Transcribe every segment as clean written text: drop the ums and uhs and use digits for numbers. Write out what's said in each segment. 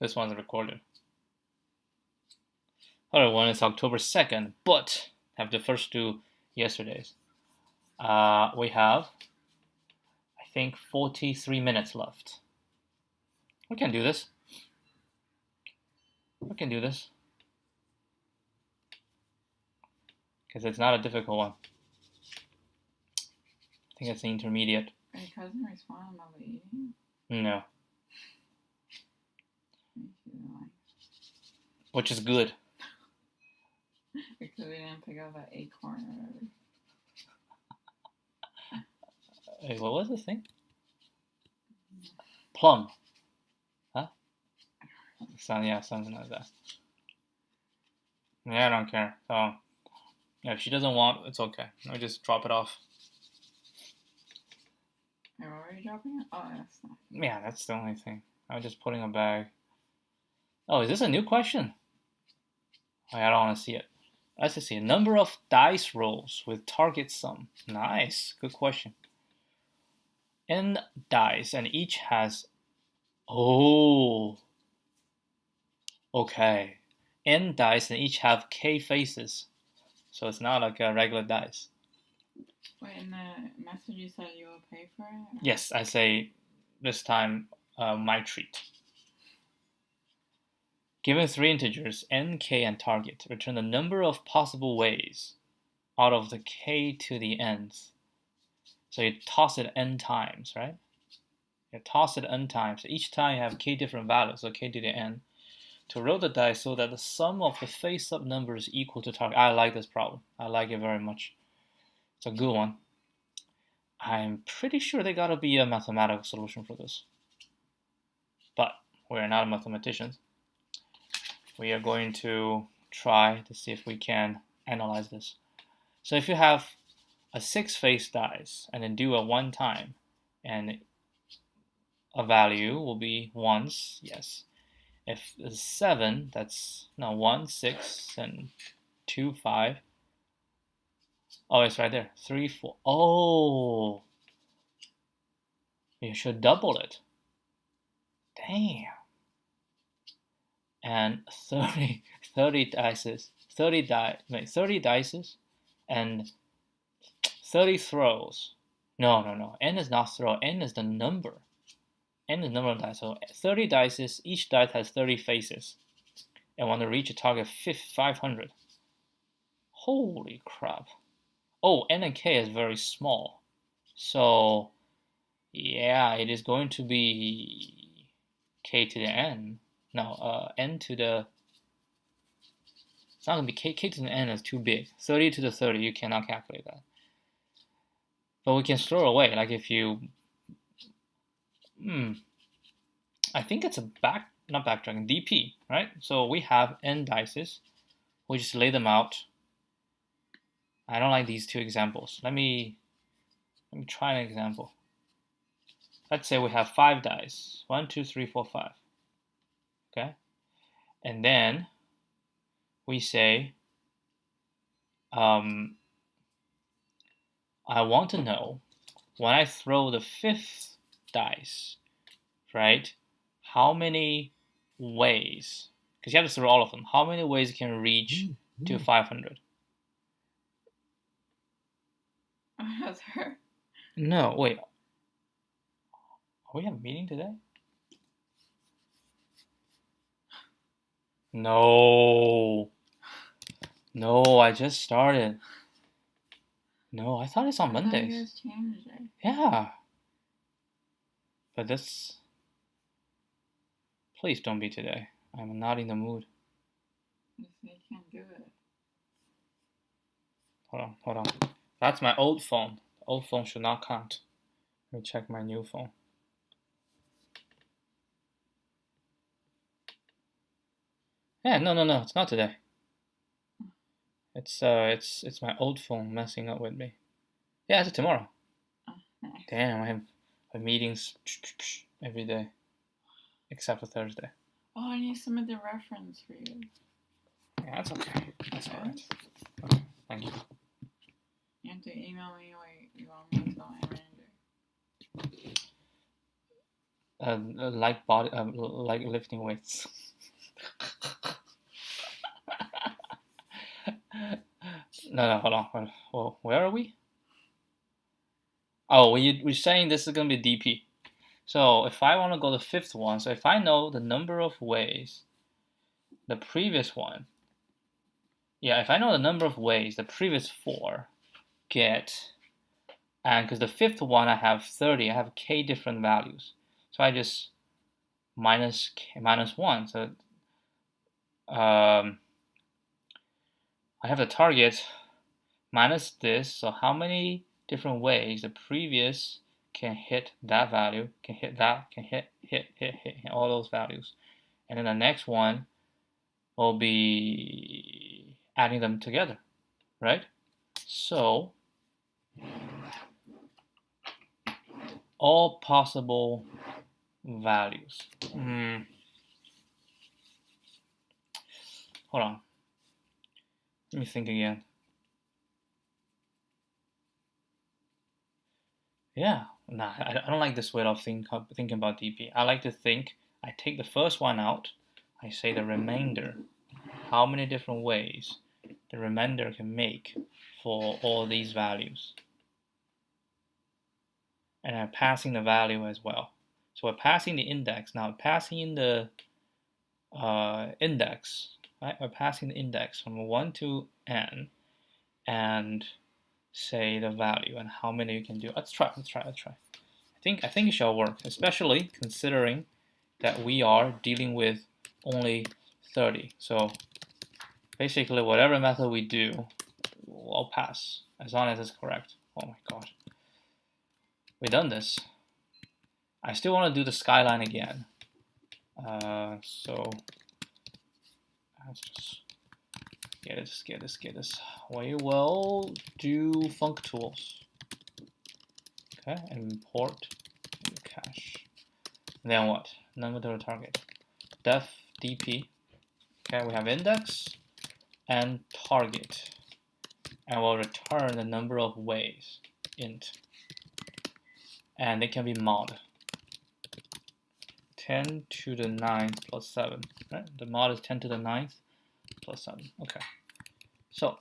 This one's recorded. Other one is October 2nd, but have the first two yesterdays. We have, I think, 43 minutes left. We can do this. We can do this. Because it's not a difficult one. I think it's the intermediate. Your cousin responded about eating? No. Which is good. Because we didn't pick up that acorn or whatever. Wait, what was the thing? Plum. Huh? Something like that. Yeah, I don't care. So, yeah, if she doesn't want, it's okay. I'll just drop it off. Wait, what were you dropping it? Oh, that's not. Yeah, that's the only thing. I was just putting a bag. Oh, is this a new question? Oh, I don't want to see it. Let's just see. Number of dice rolls with target sum. Nice. Good question. N dice, and each has... Oh. Okay. N dice, and each have K faces. So it's not like a regular dice. Wait, in the message you said you will pay for it? Or? Yes, I say this time my treat. Given three integers, n, k, and target, return the number of possible ways out of the k to the nth. So you toss it n times, right? You toss it n times. Each time you have k different values, so k to the n. To roll the dice so that the sum of the face-up numbers is equal to target. I like this problem. I like it very much. It's a good one. I'm pretty sure there gotta be a mathematical solution for this. But we're not mathematicians. We are going to try to see if we can analyze this. So if you have a 6-face dice and then do it one time, and a value will be ones, yes. If it's 7, that's 1, 6, and 2, 5. Oh, it's right there. 3, 4. Oh, you should double it. Damn. And 30 dices, 30 dices, and 30 throws. No. N is not throw. N is the number. N is the number of dice. So 30 dices. Each dice has 30 faces, and want to reach a target 500. Holy crap! Oh, N and K is very small. So yeah, it is going to be K to the N. No, N to the... It's not going to be K to the N is too big. 30 to the 30, you cannot calculate that. But we can throw away, like if you... I think it's not backtracking, DP, right? So we have N dices. We just lay them out. I don't like these two examples. Let me try an example. Let's say we have 5 dice. 1, 2, 3, 4, 5. Okay, and then we say, I want to know when I throw the 5th dice, right? How many ways? Because you have to throw all of them. How many ways you can reach to 500? That's her. No, wait. Are we having a meeting today? No, I just started. No, I thought it's on Mondays. You guys changed it. Yeah. But this... Please don't be today. I'm not in the mood. You can't do it. Hold on. That's my old phone. The old phone should not count. Let me check my new phone. Yeah, no, it's not today. It's my old phone messing up with me. Yeah, it's tomorrow. Oh, nice. Damn, I have meetings every day, except for Thursday. Oh, I need to submit the reference for you. Yeah, that's okay. That's alright. Okay, thank you. You have to email me what you want me to tell my manager. like lifting weights. No, hold on. Well, where are we? Oh, we're saying this is gonna be DP. So if I want to go the fifth one, so if I know the number of ways the previous one, yeah, if I know the number of ways the previous 4 get, and because the fifth one I have 30, I have k different values, so I just minus 1. So I have the target minus this. So how many different ways the previous can hit that value, can hit that, can hit all those values, and then the next one will be adding them together, right? So all possible values. Hold on. Let me think again. Yeah, nah, I don't like this way of thinking about DP. I like to think, I take the first one out, I say the remainder. How many different ways the remainder can make for all these values. And I'm passing the value as well. So we're passing the index. Now passing in the index, right? We're passing the index from 1 to n and say the value and how many you can do. Let's try. I think it shall work, especially considering that we are dealing with only 30. So basically whatever method we do, I'll pass as long as it's correct. Oh my god. We've done this. I still want to do the skyline again. So let's just get this. We will do functools. Okay, import cache. Then what? Number to the target. Def dp. Okay, we have index and target. And we'll return the number of ways, int. And they can be mod. 10 to the 9th plus 7. Right? The mod is 10 to the 9th plus 7. Okay. So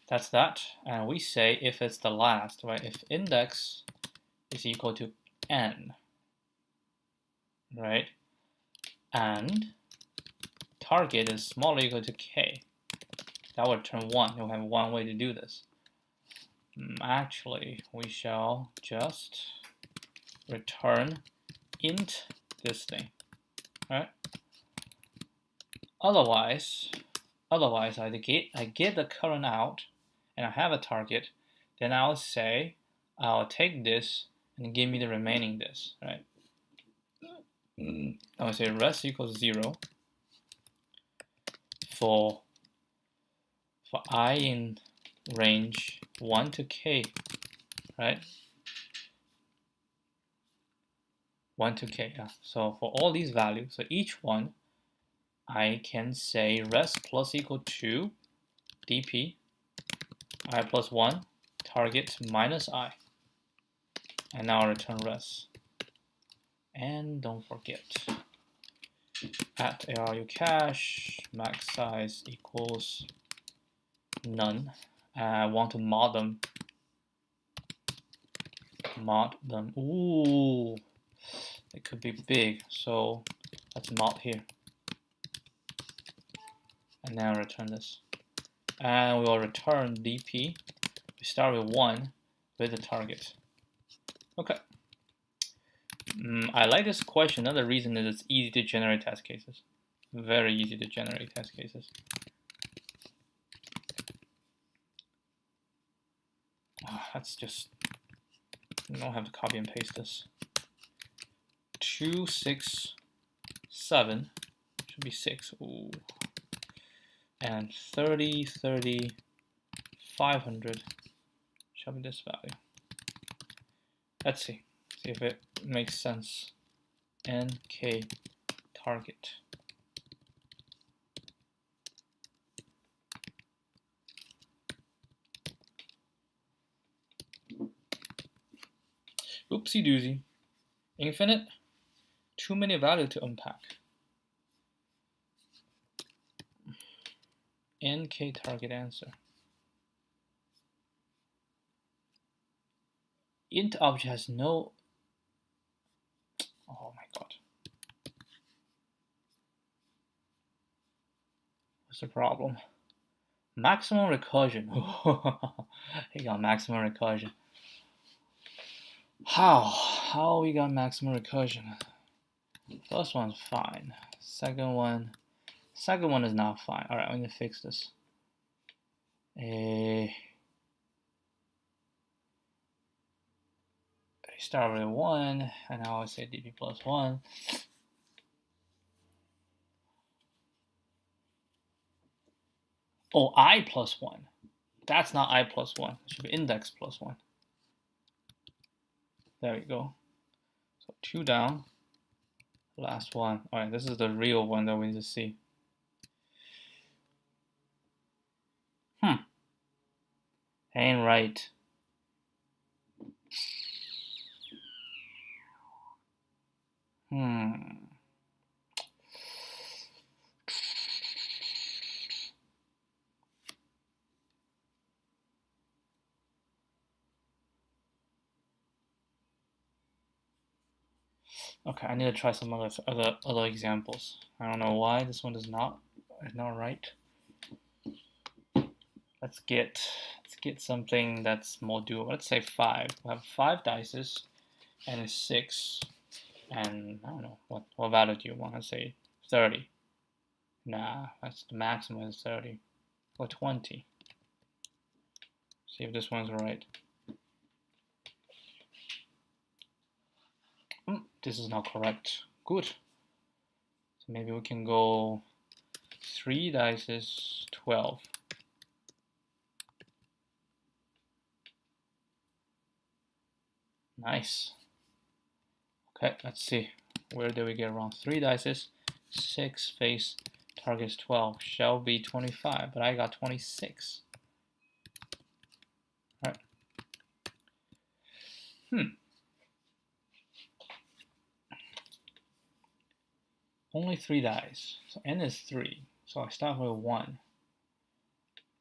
that's that. And we say if it's the last, right? If index is equal to n, right? And target is smaller or equal to k, that would return 1. You'll have one way to do this. Actually, we shall just return int this thing, right? Otherwise I get the current out and I have a target, then I'll say I'll take this and give me the remaining this, right? I'll say res equals 0 for I in range 1 to k, right? 1 to k, yeah. So for all these values, so each one, I can say res plus equal to dp I plus 1 target minus I, and now I'll return res. And don't forget, at ARU cache max size equals none. I want to mod them. Ooh, it could be big, so let's mod here. And now return this. And we will return dp. We start with 1 with the target. Okay. I like this question. Another reason is it's easy to generate test cases. Very easy to generate test cases. Let's just, we don't have to copy and paste this. 2, 6, 7, should be 6. Ooh. And 30, 30, 500 shall be this value. Let's see if it makes sense. NK target. Oopsie doozy. Infinite? Too many values to unpack. NK target answer. Int object has no... Oh my god. What's the problem? Maximum recursion. He got maximum recursion. How we got maximum recursion? First one's fine. Second one is not fine. Alright, I'm gonna fix this. Start with 1, and I always say db plus 1. Oh, I plus 1. That's not I plus 1. It should be index plus 1. There we go. So 2 down. Last one. Alright, this is the real one that we need to see. Ain't right. Okay, I need to try some other examples. I don't know why this one is not right. Let's get something that's more doable. Let's say 5. We have 5 dices, and it's 6. And I don't know what value do you want to say? 30. Nah, that's the maximum is 30 or 20. See if this one's right. This is not correct. Good. So maybe we can go 3 dice is 12. Nice. Okay, let's see. Where did we get wrong? 3 dice is 6 face target is 12. Shall be 25, but I got 26. All right. Only 3 dice. So n is 3. So I start with 1.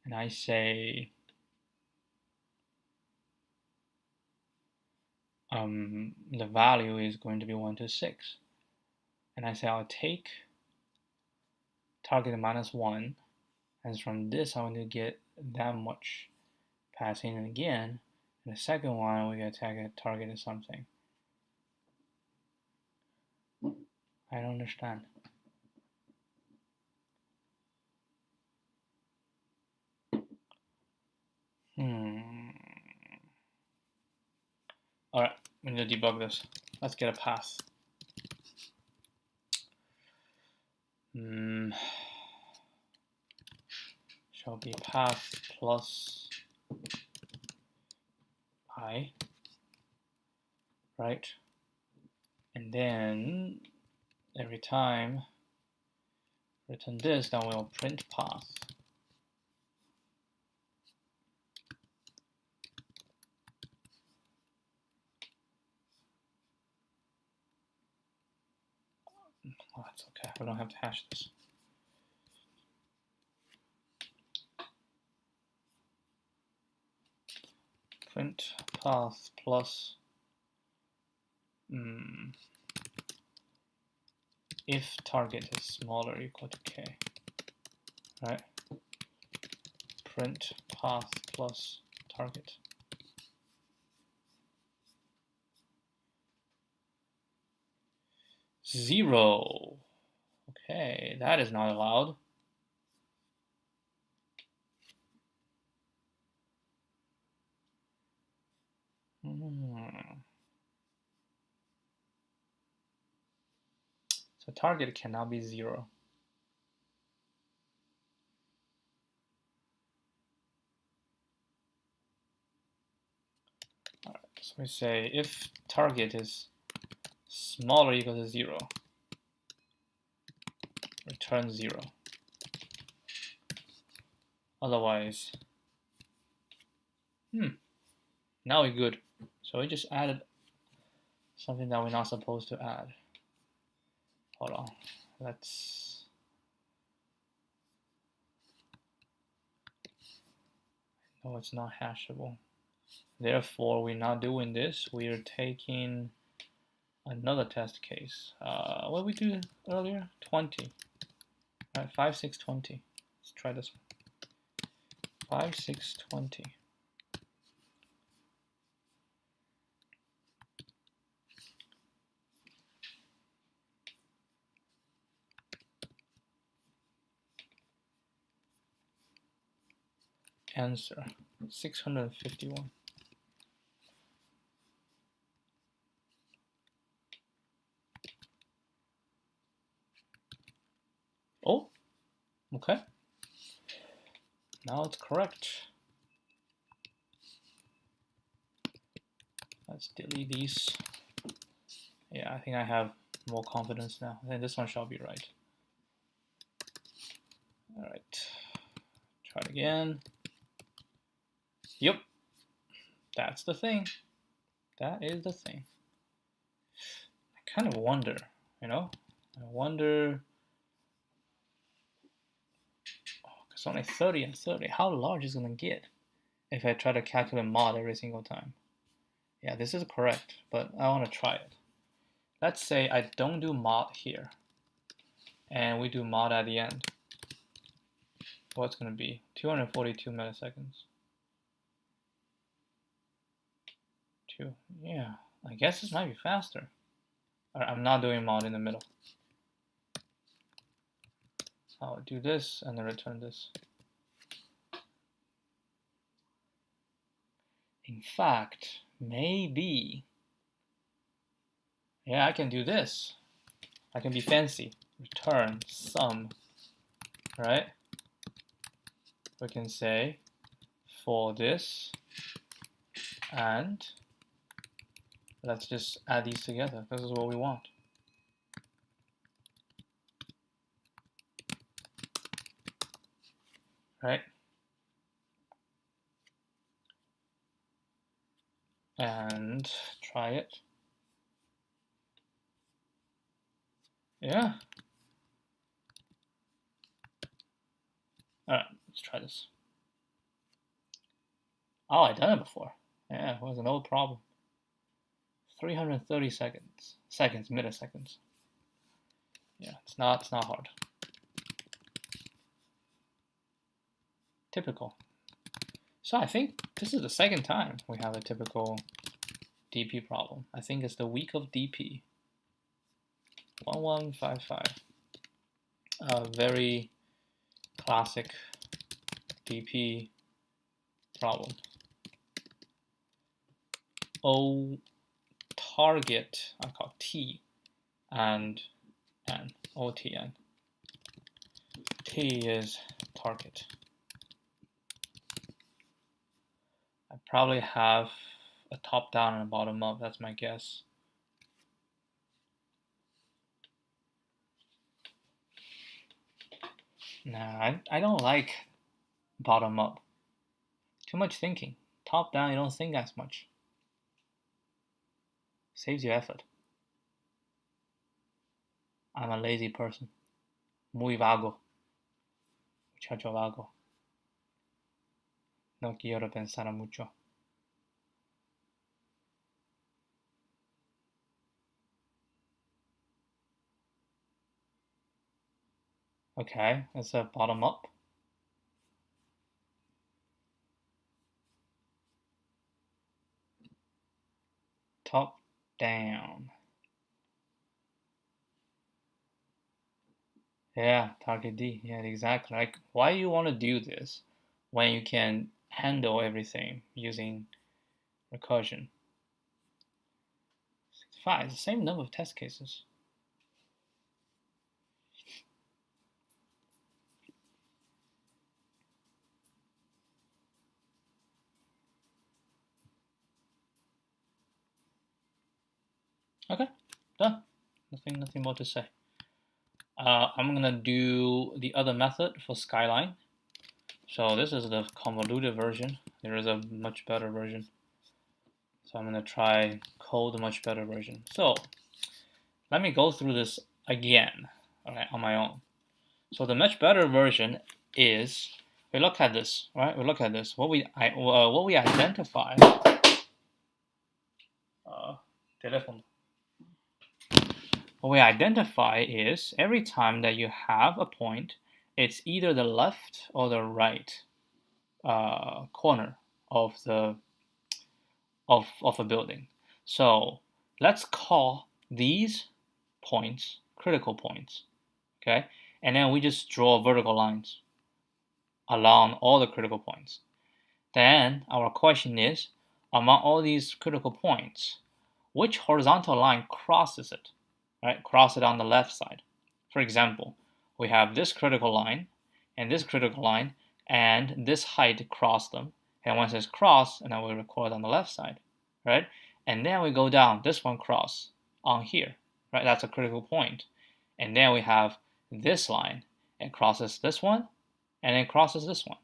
And I say the value is going to be 1 to 6. And I say I'll take target minus 1. And from this, I want to get that much passing in again. And the second one, we get target is something. I don't understand. Alright, we need to debug this. Let's get a path. Shall be path plus I, right? And then every time return this, then we'll print path. Oh, that's okay. We don't have to hash this. Print path plus if target is smaller equal to k, right? Print path plus target. Zero. Okay, that is not allowed. So target cannot be 0. All right, so we say if target is smaller or equal to 0, return 0. Otherwise, now we're good. So we just added something that we're not supposed to add. Hold on, let's. No, it's not hashable. Therefore, we're not doing this. We are taking another test case. What did we do earlier? 20. All right, 5, 6, 20. Let's try this one. 5, 6, 20. Answer 651. Oh, okay. Now it's correct. Let's delete these. Yeah, I think I have more confidence now. I think this one shall be right. All right, try it again. Yep, that's the thing. That is the thing. I kind of wonder, you know? I wonder, it's only 30 and 30. How large is it gonna get if I try to calculate mod every single time? Yeah, this is correct, but I wanna try it. Let's say I don't do mod here, and we do mod at the end. What's gonna be? 242 milliseconds. Yeah, I guess this might be faster. Alright, I'm not doing mod in the middle. I'll do this and then return this. In fact, maybe, yeah, I can do this. I can be fancy. Return sum, right? We can say for this, and let's just add these together. This is what we want. Right? And try it. Yeah. Alright, let's try this. Oh, I've done it before. Yeah, it was an old problem. 330 milliseconds. Yeah, it's not hard. Typical. So I think this is the second time we have a typical DP problem. I think it's the week of DP. 1155. A very classic DP problem. O target, I call T, and N, OTN. T is target. I probably have a top down and a bottom up, that's my guess. Nah, I don't like bottom up. Too much thinking. Top down, you don't think as much. Saves you effort. I'm a lazy person. Muy vago. Muchacho vago. No quiero pensar mucho. Okay, it's a bottom up. Top down. Yeah, target D. Yeah, exactly. Like, why do you want to do this when you can handle everything using recursion? 5, it's the same number of test cases. Okay, done. Nothing more to say. I'm gonna do the other method for Skyline. So this is the convoluted version. There is a much better version. So I'm going to try code a much better version. So let me go through this again, all right, on my own. So the much better version is, we look at this, right? We look at this. What we identify. Telephone. What we identify is every time that you have a point, it's either the left or the right corner of the of a building. So let's call these points critical points, okay? And then we just draw vertical lines along all the critical points. Then our question is, among all these critical points, which horizontal line crosses it, right? Cross it on the left side. For example, we have this critical line and this critical line and this height cross them. And once it's crossed, and then we record on the left side, right? And then we go down, this one cross on here, right? That's a critical point. And then we have this line, it crosses this one, and it crosses this one,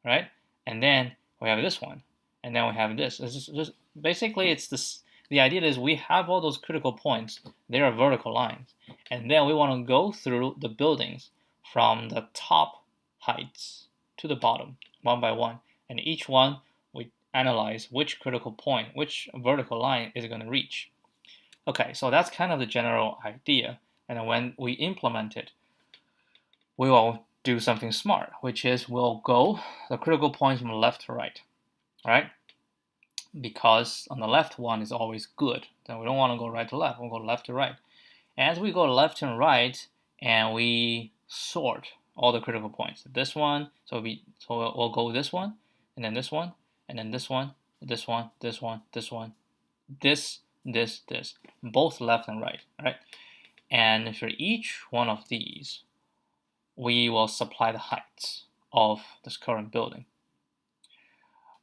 right? And then we have this one, and then we have this. It's just basically, it's this. The idea is we have all those critical points. They are vertical lines, and then we want to go through the buildings from the top heights to the bottom, one by one, and each one we analyze which critical point, which vertical line is going to reach. Okay, so that's kind of the general idea, and then when we implement it, we will do something smart, which is we'll go the critical points from left to right, right? Because on the left one is always good. Then we don't want to go right to left, we'll go left to right. As we go left and right, and we sort all the critical points. This one, so we'll go this one, and then this one, and then this one, this one, this one, this one, this, both left and right, right? And for each one of these, we will supply the heights of this current building.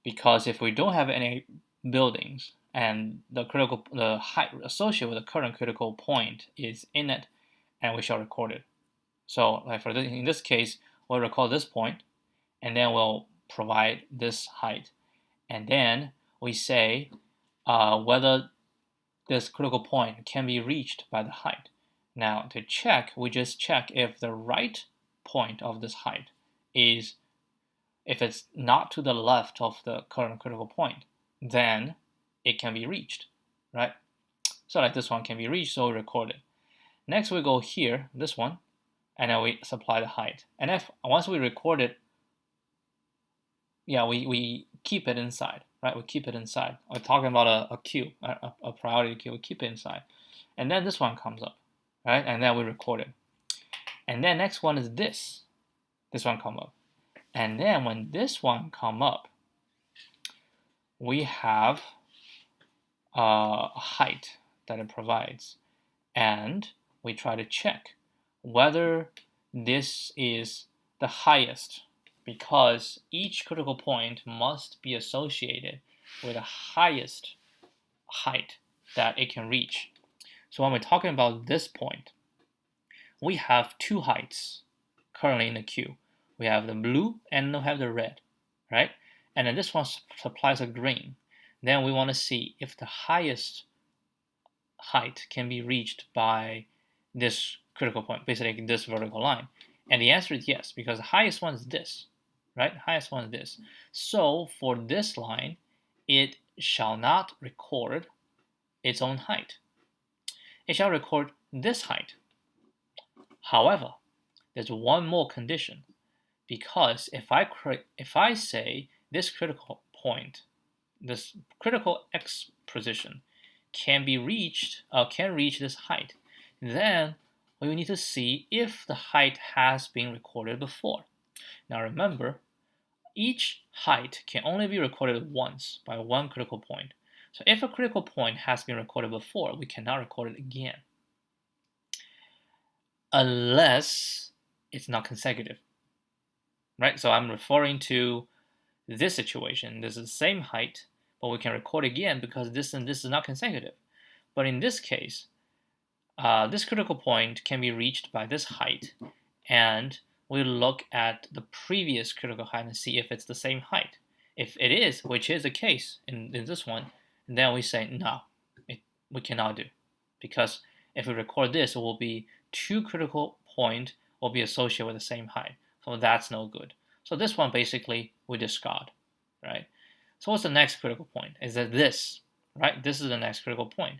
Because if we don't have any buildings and the height associated with the current critical point is in it, and we shall record it. So like in this case, we'll record this point, and then we'll provide this height. And then we say whether this critical point can be reached by the height. Now to check, we just check if the right point of this height is, if it's not to the left of the current critical point, then it can be reached, right? So like this one can be reached, so we record it. Next we go here, this one, and then we supply the height. And if once we record it, yeah, we keep it inside, right? We keep it inside. We're talking about a queue, a priority queue. We keep it inside. And then this one comes up, right? And then we record it. And then next one is this. This one come up. And then when this one come up, we have a height that it provides. And we try to check whether this is the highest, because each critical point must be associated with the highest height that it can reach. So when we're talking about this point, we have two heights currently in the queue. We have the blue and we have the red, right? And then this one supplies a green. Then we want to see if the highest height can be reached by this critical point, basically this vertical line. And the answer is yes, because the highest one is this, right? Highest one is this. So for this line, it shall not record its own height. It shall record this height. However, there's one more condition, because if I say this critical point, this critical X position can reach this height, then we need to see if the height has been recorded before. Now remember, each height can only be recorded once by one critical point. So if a critical point has been recorded before, we cannot record it again, unless it's not consecutive, right? So I'm referring to this situation. This is the same height, but we can record again because this and this is not consecutive. But in this case, this critical point can be reached by this height, and we look at the previous critical height and see if it's the same height. If it is, which is the case in this one, And then we say, no, we cannot do. Because if we record this, it will be 2 critical points will be associated with the same height. So that's no good. So this one basically we discard, right? So what's the next critical point? Is that this, right? This is the next critical point.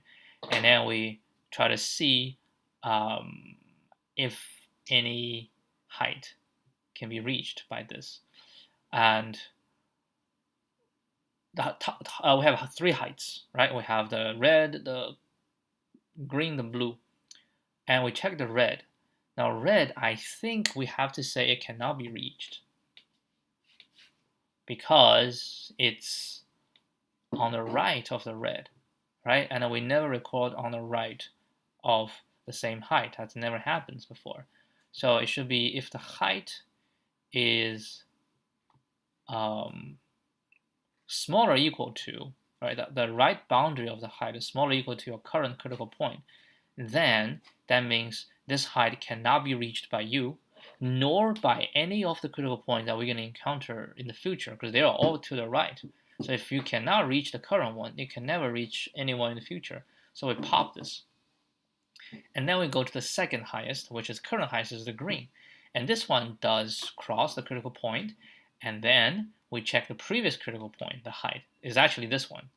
And then we try to see if any height can be reached by this. And we have 3 heights, right? We have the red, the green, the blue. And we check the red. Now red, I think we have to say it cannot be reached because it's on the right of the red, right? And we never record on the right of the same height. That never happens before. So it should be if the height is smaller or equal to, right, the right boundary of the height is smaller or equal to your current critical point, then that means this height cannot be reached by you, nor by any of the critical points that we're going to encounter in the future, because they are all to the right. So if you cannot reach the current one, you can never reach anyone in the future. So we pop this. And then we go to the second highest, which is current highest is the green. And this one does cross the critical point, and then we check the previous critical point, the height, is actually this one.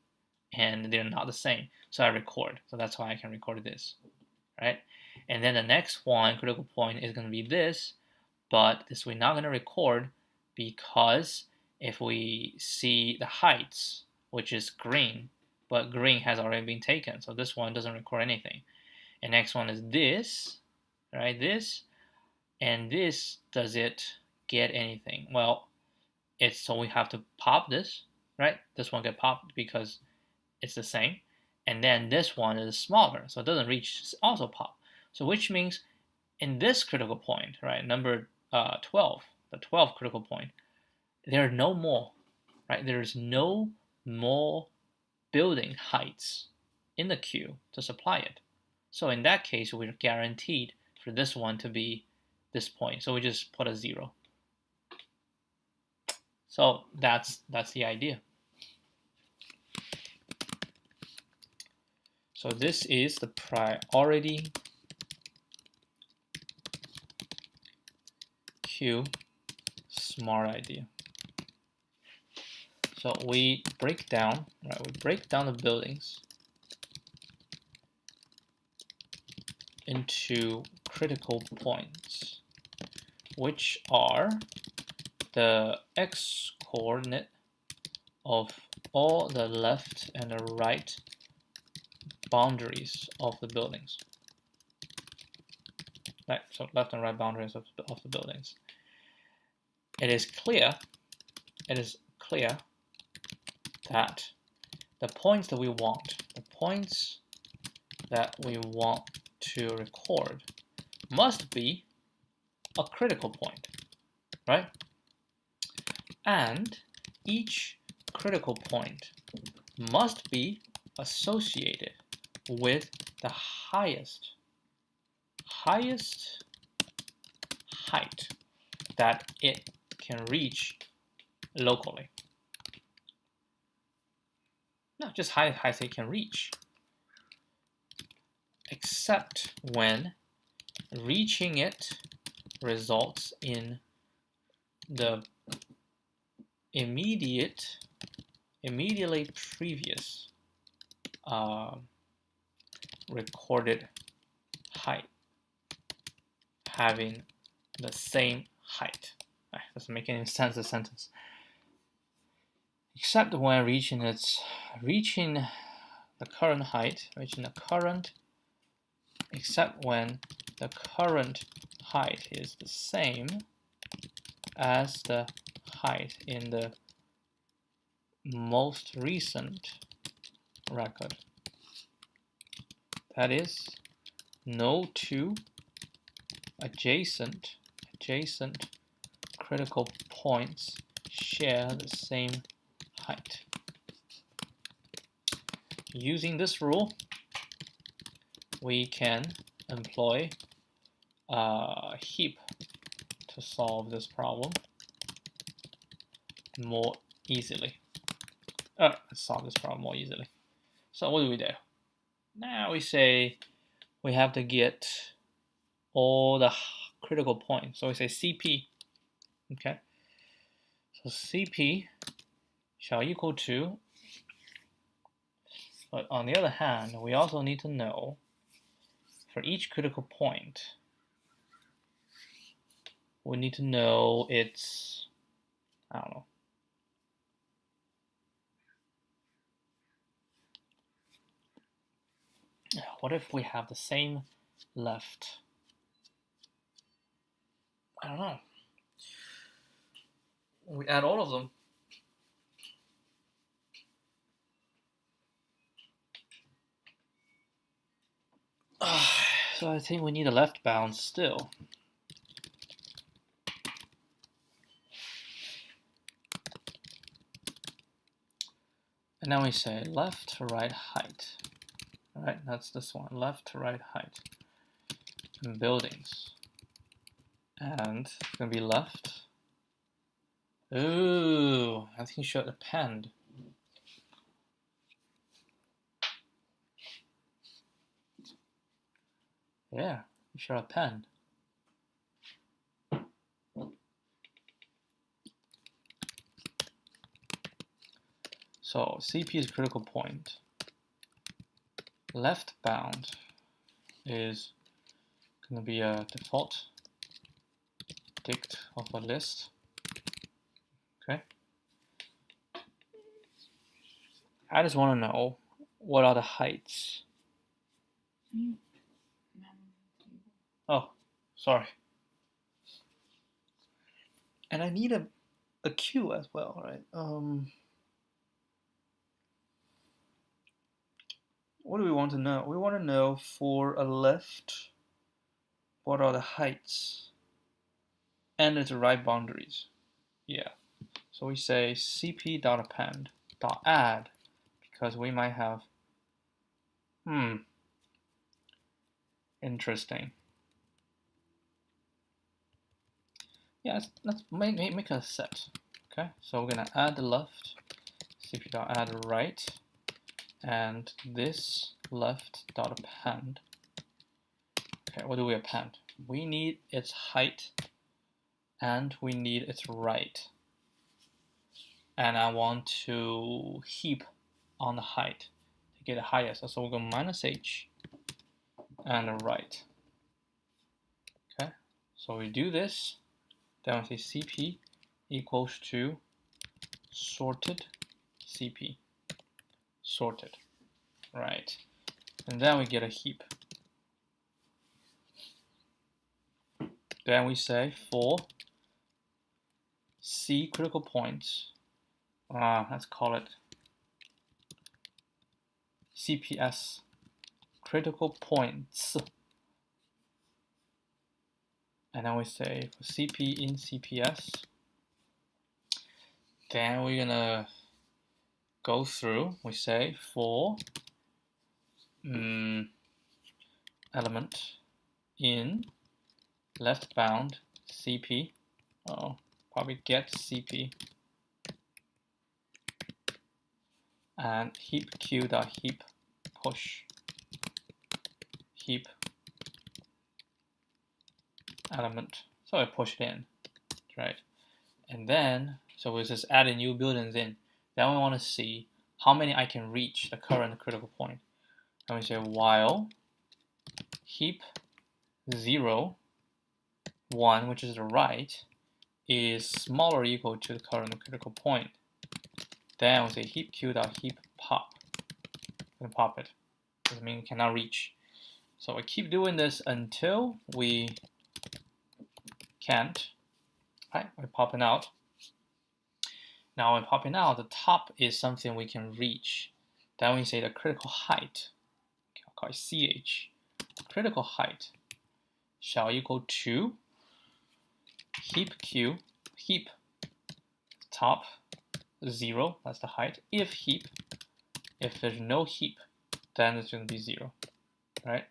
And they're not the same. So I record. So that's why I can record this, right? And then the next one, critical point, is going to be this, but this we're not going to record because if we see the heights, which is green, but green has already been taken, so this one doesn't record anything. And next one is this, right? This, and this, does it get anything? Well, so we have to pop this, right? This one get popped because it's the same. And then this one is smaller, so it doesn't reach, also pop. So which means in this critical point, right, number 12, the 12th critical point, there are no more, right? There is no more building heights in the queue to supply it. So in that case, we're guaranteed for this one to be this point. So we just put a 0. So that's the idea. So this is the priority queue smart idea. So we break down, right? We break down the buildings into critical points, which are the x-coordinate of all the left and the right boundaries of the buildings. Right, so left and right boundaries of the buildings. It is clear that the points that we want, to record must be a critical point, right? And each critical point must be associated with the highest height that it can reach locally. Not just highest height it can reach, except when reaching it results in the immediately previous recorded height having the same height. Doesn't make any sense, the sentence. Except when reaching the current height, except when the current height is the same as the height in the most recent record. That is, no two adjacent critical points share the same height. Using this rule, we can employ a heap to solve this problem more easily. Let's solve this problem more easily. So what do? Now we say we have to get all the critical points. So we say CP, okay? So CP shall equal to, but on the other hand, we also need to know for each critical point, we need to know its, I don't know, what if we have the same left? I don't know. We add all of them. So I think we need a left bound still. And then we say left to right height. All right, that's this one, left to right height. And buildings. And it's gonna be left. Ooh, I think you should append. Yeah, you should append. So CP is critical point. Left bound is going to be a default dict of a list. Okay. I just want to know what are the heights. Oh, sorry. And I need a queue as well, right? What do we want to know? We want to know for a left, what are the heights and its right boundaries. Yeah. So we say cp.append.add because we might have, interesting. Yeah, let's make a set. Okay, so we're gonna add the left, cp.add right, and this left.append. Okay, what do we append? We need its height and we need its right. And I want to heap on the height to get the highest. So we'll go -h and the right. Okay, so we do this, then we say cp equals to sorted cp. Sorted, right? And then we get a heap. Then we say for C critical points, let's call it CPS, critical points. And then we say for CP in CPS, then we're gonna go through, we say for element in left bound CP, probably get CP, and heap q.heap push heap element. So I push it in, right? And then, so we just add new buildings in. Then we want to see how many I can reach the current critical point. And we say while heap 0, 1, which is the right, is smaller or equal to the current critical point. Then we say heap q.heap pop. And pop it. Doesn't mean we cannot reach. So we keep doing this until we can't. Right, we're popping out. Now when popping out, the top is something we can reach. Then we say the critical height, okay, I'll call it CH, critical height shall equal to heap q, heap top 0, that's the height, if heap, if there's no heap, then it's going to be 0, right?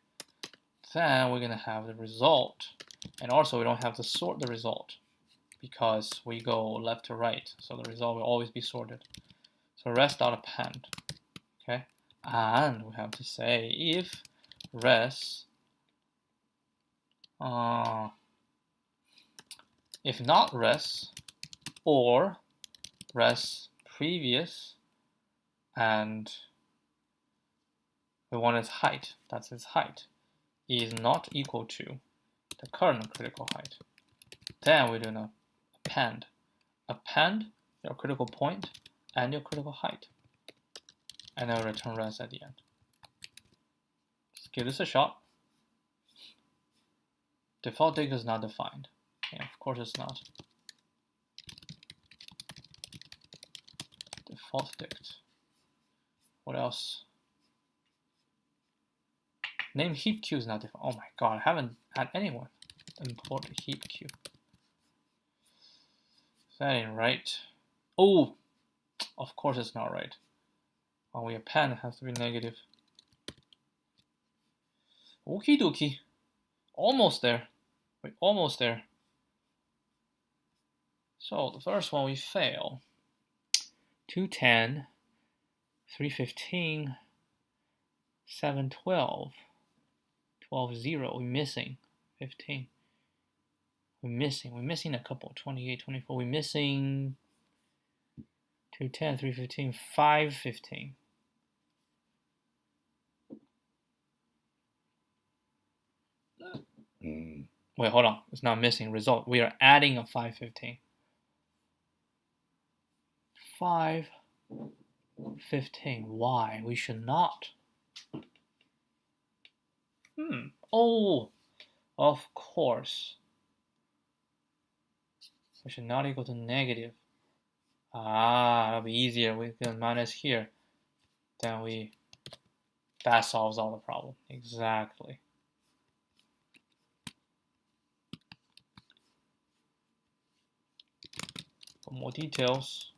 Then we're going to have the result, and also we don't have to sort the result because we go left to right, so the result will always be sorted. So rest.append, okay? And we have to say if res, if not res, or res previous, and we want its height, that's its height, is not equal to the current critical height. Then we do an append. Append your critical point and your critical height. And then return res at the end. Let's give this a shot. Default dict is not defined. Yeah, of course it's not. Default dict. What else? Name heap queue is not defined. Oh my god, I haven't had anyone import heap queue. That ain't right. Oh, of course it's not right. When we append, it has to be negative. Okie dokie. Almost there. We're almost there. So the first one we fail. 210, 315, 712, 12, 0. We're missing 15. We're missing a couple. 28, 24. We're missing 210, 315, 515. Wait, hold on. It's not missing result. We are adding a 515. 515. Why? We should not. Oh, of course. We should not equal to negative. That'll be easier. We can minus here. Then that solves all the problem. Exactly. For more details.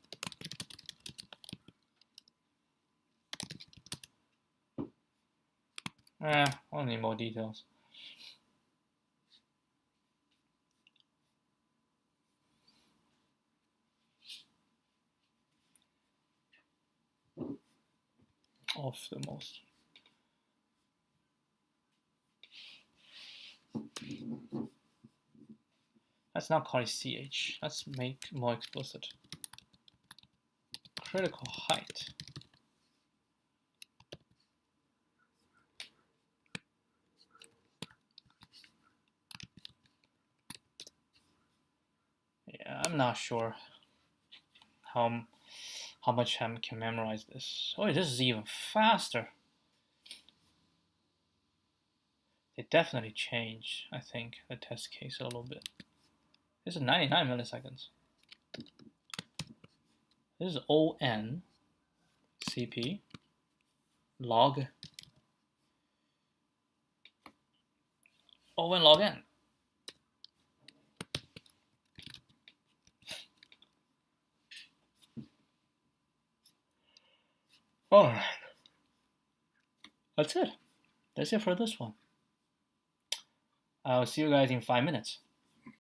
I don't need more details. Of the most. Let's not call it CH. Let's make more explicit. Critical height. Yeah, I'm not sure how much I can memorize this. Oh, this is even faster. They definitely change, I think, the test case a little bit. This is 99 milliseconds. This is ON CP log ON log N. Alright. That's it. That's it for this one. I'll see you guys in 5 minutes.